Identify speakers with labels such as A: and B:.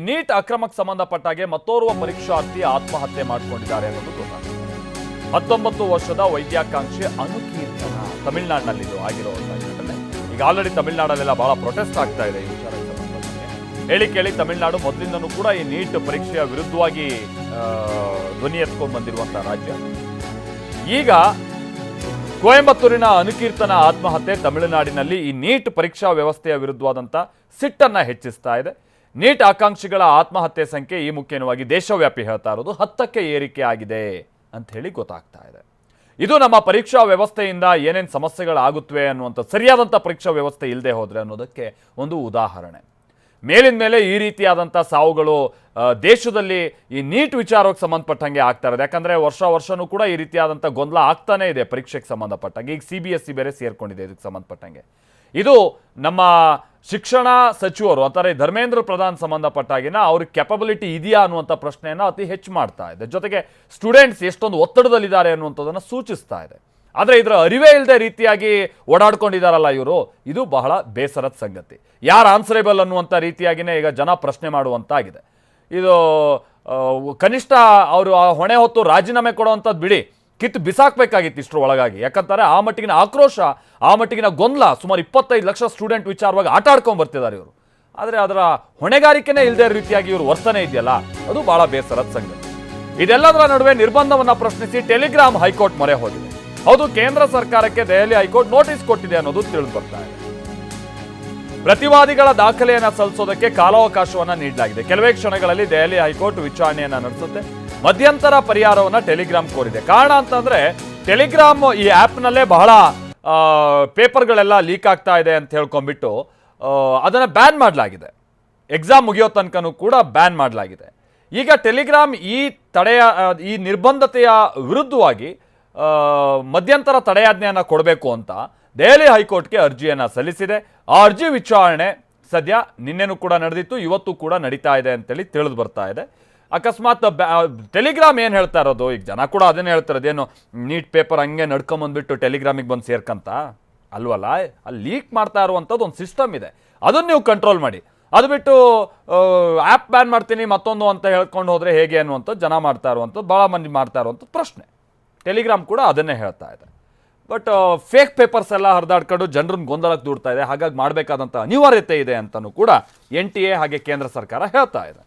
A: Neat ಅಕ್ರಮಕ್ಕೆ ಸಂಬಂಧಪಟ್ಟಾಗೆ ಮತ್ತೋರ್ವ ಪರೀಕ್ಷಾರ್ಥಿ ಆತ್ಮಹತ್ಯೆ ಮಾಡಿಕೊಂಡಿದ್ದಾರೆ ಅನ್ನೋದು ಗೊತ್ತಾಗ್ತದೆ. 19 ವರ್ಷದ ವೈದ್ಯಾಕಾಂಕ್ಷಿ ಅನುಕೀರ್ತನ ತಮಿಳುನಾಡಿನಲ್ಲಿ ಇದು ಆಗಿರುವಂತಹ ಘಟನೆ. ಈಗ ಆಲ್ರೆಡಿ ತಮಿಳುನಾಡಲ್ಲೆಲ್ಲ ಬಹಳ ಪ್ರೊಟೆಸ್ಟ್ ಆಗ್ತಾ ಇದೆ ಈ ವಿಚಾರಕ್ಕೆ ಸಂಬಂಧಪಟ್ಟಂತೆ. ಹೇಳಿ ಕೇಳಿ ತಮಿಳುನಾಡು ಮೊದಲಿಂದನೂ ಕೂಡ ಈ ನೀಟ್ ಪರೀಕ್ಷೆಯ ವಿರುದ್ಧವಾಗಿ ಧ್ವನಿ ಎತ್ಕೊಂಡು ಬಂದಿರುವಂತಹ ರಾಜ್ಯ. ಈಗ ಕೊಯಂಬತ್ತೂರಿನ ಅನುಕೀರ್ತನ ಆತ್ಮಹತ್ಯೆ ತಮಿಳುನಾಡಿನಲ್ಲಿ ಈ ನೀಟ್ ಪರೀಕ್ಷಾ ವ್ಯವಸ್ಥೆಯ ವಿರುದ್ಧವಾದಂಥ ಸಿಟ್ಟನ್ನು ಹೆಚ್ಚಿಸ್ತಾ ಇದೆ. ನೀಟ್ ಆಕಾಂಕ್ಷಿಗಳ ಆತ್ಮಹತ್ಯೆ ಸಂಖ್ಯೆ ಈ ಮುಖ್ಯವಾಗಿ ದೇಶವ್ಯಾಪಿ ಹೇಳ್ತಾ ಇರೋದು 10ಕ್ಕೆ ಏರಿಕೆ ಆಗಿದೆ ಅಂತ ಹೇಳಿ ಗೊತ್ತಾಗ್ತಾ ಇದೆ. ಇದು ನಮ್ಮ ಪರೀಕ್ಷಾ ವ್ಯವಸ್ಥೆಯಿಂದ ಏನೇನು ಸಮಸ್ಯೆಗಳಾಗುತ್ತವೆ ಅನ್ನುವಂಥ ಸರಿಯಾದಂಥ ಪರೀಕ್ಷಾ ವ್ಯವಸ್ಥೆ ಇಲ್ಲದೆ ಹೋದರೆ ಅನ್ನೋದಕ್ಕೆ ಒಂದು ಉದಾಹರಣೆ. ಮೇಲಿನ ಮೇಲೆ ಈ ರೀತಿಯಾದಂಥ ಸಾವುಗಳು ದೇಶದಲ್ಲಿ ಈ ನೀಟ್ ವಿಚಾರಕ್ಕೆ ಸಂಬಂಧಪಟ್ಟಂಗೆ ಆಗ್ತಾ ಇರೋದು. ಯಾಕಂದರೆ ವರ್ಷನೂ ಕೂಡ ಈ ರೀತಿಯಾದಂಥ ಗೊಂದಲ ಆಗ್ತಾನೇ ಇದೆ ಪರೀಕ್ಷೆಗೆ ಸಂಬಂಧಪಟ್ಟಂಗೆ. ಈಗ CBSE ಬೇರೆ ಸೇರ್ಕೊಂಡಿದೆ ಇದಕ್ಕೆ ಸಂಬಂಧಪಟ್ಟಂಗೆ. ಇದು ನಮ್ಮ ಶಿಕ್ಷಣ ಸಚಿವರು ಅಂದರೆ ಧರ್ಮೇಂದ್ರ ಪ್ರಧಾನ್ ಸಂಬಂಧಪಟ್ಟಾಗಿನ ಅವ್ರಿಗೆ ಕೆಪಬಿಲಿಟಿ ಇದೆಯಾ ಅನ್ನುವಂಥ ಪ್ರಶ್ನೆಯನ್ನು ಅತಿ ಹೆಚ್ಚು ಮಾಡ್ತಾ ಇದೆ. ಜೊತೆಗೆ ಸ್ಟೂಡೆಂಟ್ಸ್ ಎಷ್ಟೊಂದು ಒತ್ತಡದಲ್ಲಿದ್ದಾರೆ ಅನ್ನುವಂಥದ್ದನ್ನು ಸೂಚಿಸ್ತಾ ಇದೆ. ಆದರೆ ಇದರ ಅರಿವೇ ಇಲ್ಲದೆ ರೀತಿಯಾಗಿ ಓಡಾಡ್ಕೊಂಡಿದ್ದಾರಲ್ಲ ಇವರು, ಇದು ಬಹಳ ಬೇಸರದ ಸಂಗತಿ. ಯಾರು ಆನ್ಸರೇಬಲ್ ಅನ್ನುವಂಥ ರೀತಿಯಾಗಿಯೇ ಈಗ ಜನ ಪ್ರಶ್ನೆ ಮಾಡುವಂತಾಗಿದೆ. ಇದು ಕನಿಷ್ಠ ಅವರು ಹೊಣೆ ಹೊತ್ತು ರಾಜೀನಾಮೆ ಕೊಡುವಂಥದ್ದು ಬಿಡಿ, ಕಿತ್ತು ಬಿಸಾಕಬೇಕಾಗಿತ್ತು ಇಷ್ಟರ ಒಳಗಾಗಿ. ಯಾಕಂತಾರೆ ಆ ಮಟ್ಟಿಗಿನ ಆಕ್ರೋಶ, ಆ ಮಟ್ಟಿಗಿನ ಗೊಂದಲ, ಸುಮಾರು 25 ಲಕ್ಷ ಸ್ಟೂಡೆಂಟ್ ವಿಚಾರವಾಗಿ ಆಟ ಆಡ್ಕೊಂಡು ಬರ್ತಿದ್ದಾರೆ ಇವರು. ಆದರೆ ಅದರ ಹೊಣೆಗಾರಿಕೆನೇ ಇಲ್ಲದೆ ರೀತಿಯಾಗಿ ಇವರು ವರ್ತನೆ ಇದೆಯಲ್ಲ, ಅದು ಬಹಳ ಬೇಸರದ ಸಂಗತಿ. ಇದೆಲ್ಲದರ ನಡುವೆ ನಿರ್ಬಂಧವನ್ನು ಪ್ರಶ್ನಿಸಿ ಟೆಲಿಗ್ರಾಮ್ ಹೈಕೋರ್ಟ್ ಮೊರೆ ಹೋಗಿದೆ. ಹೌದು, ಕೇಂದ್ರ ಸರ್ಕಾರಕ್ಕೆ ದೆಹಲಿ ಹೈಕೋರ್ಟ್ ನೋಟಿಸ್ ಕೊಟ್ಟಿದೆ ಅನ್ನೋದು ತಿಳಿದು ಬರ್ತಾ ಇದೆ. ಪ್ರತಿವಾದಿಗಳ ದಾಖಲೆಯನ್ನು ಸಲ್ಲಿಸೋದಕ್ಕೆ ಕಾಲಾವಕಾಶವನ್ನು ನೀಡಲಾಗಿದೆ. ಕೆಲವೇ ಕ್ಷಣಗಳಲ್ಲಿ ದೆಹಲಿ ಹೈಕೋರ್ಟ್ ವಿಚಾರಣೆಯನ್ನು ನಡೆಸುತ್ತೆ. ಮಧ್ಯಂತರ ಪರಿಹಾರವನ್ನು ಟೆಲಿಗ್ರಾಮ್ ಕೋರಿದೆ. ಕಾರಣ ಅಂತಂದ್ರೆ ಟೆಲಿಗ್ರಾಮ್ ಈ ಆ್ಯಪ್ನಲ್ಲೇ ಬಹಳ ಪೇಪರ್ಗಳೆಲ್ಲ ಲೀಕ್ ಆಗ್ತಾ ಇದೆ ಅಂತ ಹೇಳ್ಕೊಂಡ್ಬಿಟ್ಟು ಅದನ್ನು ಬ್ಯಾನ್ ಮಾಡಲಾಗಿದೆ. ಎಕ್ಸಾಮ್ ಮುಗಿಯೋ ತನಕನೂ ಕೂಡ ಬ್ಯಾನ್ ಮಾಡಲಾಗಿದೆ. ಈಗ ಟೆಲಿಗ್ರಾಮ್ ಈ ನಿರ್ಬಂಧತೆಯ ವಿರುದ್ಧವಾಗಿ ಮಧ್ಯಂತರ ತಡೆಯಾಜ್ಞೆಯನ್ನು ಕೊಡಬೇಕು ಅಂತ ದೆಹಲಿ ಹೈಕೋರ್ಟ್ಗೆ ಅರ್ಜಿಯನ್ನು ಸಲ್ಲಿಸಿದೆ. ಆ ಅರ್ಜಿ ವಿಚಾರಣೆ ಸದ್ಯ ನಿನ್ನೆನೂ ಕೂಡ ನಡೆದಿತ್ತು, ಇವತ್ತು ಕೂಡ ನಡೀತಾ ಇದೆ ಅಂತೇಳಿ ತಿಳಿದು ಬರ್ತಾ ಇದೆ. ಅಕಸ್ಮಾತ್ ಟೆಲಿಗ್ರಾಮ್ ಏನು ಹೇಳ್ತಾ ಇರೋದು, ಈಗ ಜನ ಕೂಡ ಅದನ್ನೇ ಹೇಳ್ತಾರೆ, ಅದೇನು ನೀಟ್ ಪೇಪರ್ ಹಂಗೆ ನಡ್ಕೊಂಬಂದ್ಬಿಟ್ಟು ಟೆಲಿಗ್ರಾಮಿಗೆ ಬಂದು ಸೇರ್ಕಂತ ಅಲ್ವಲ್ಲ. ಅಲ್ಲಿ ಲೀಕ್ ಮಾಡ್ತಾ ಇರುವಂಥದ್ದು ಒಂದು ಸಿಸ್ಟಮ್ ಇದೆ, ಅದನ್ನು ನೀವು ಕಂಟ್ರೋಲ್ ಮಾಡಿ. ಅದು ಬಿಟ್ಟು ಆ್ಯಪ್ ಬ್ಯಾನ್ ಮಾಡ್ತೀನಿ ಮತ್ತೊಂದು ಅಂತ ಹೇಳ್ಕೊಂಡು ಹೋದರೆ ಹೇಗೆ ಅನ್ನುವಂಥದ್ದು ಜನ ಮಾಡ್ತಾ ಇರುವಂಥದ್ದು, ಭಾಳ ಮಂದಿ ಮಾಡ್ತಾ ಇರುವಂಥದ್ದು ಪ್ರಶ್ನೆ. ಟೆಲಿಗ್ರಾಮ್ ಕೂಡ ಅದನ್ನೇ ಹೇಳ್ತಾ ಇದೆ. ಬಟ್ ಫೇಕ್ ಪೇಪರ್ಸ್ ಎಲ್ಲ ಹರಿದಾಡ್ಕೊಂಡು ಜನರನ್ನ ಗೊಂದಲಕ್ಕೆ ದೂಡ್ತಾ ಇದೆ. ಹಾಗಾಗಿ ಮಾಡಬೇಕಾದಂಥ ಅನಿವಾರ್ಯತೆ ಇದೆ ಅಂತಲೂ ಕೂಡ NTA ಹಾಗೆ ಕೇಂದ್ರ ಸರ್ಕಾರ ಹೇಳ್ತಾ ಇದೆ.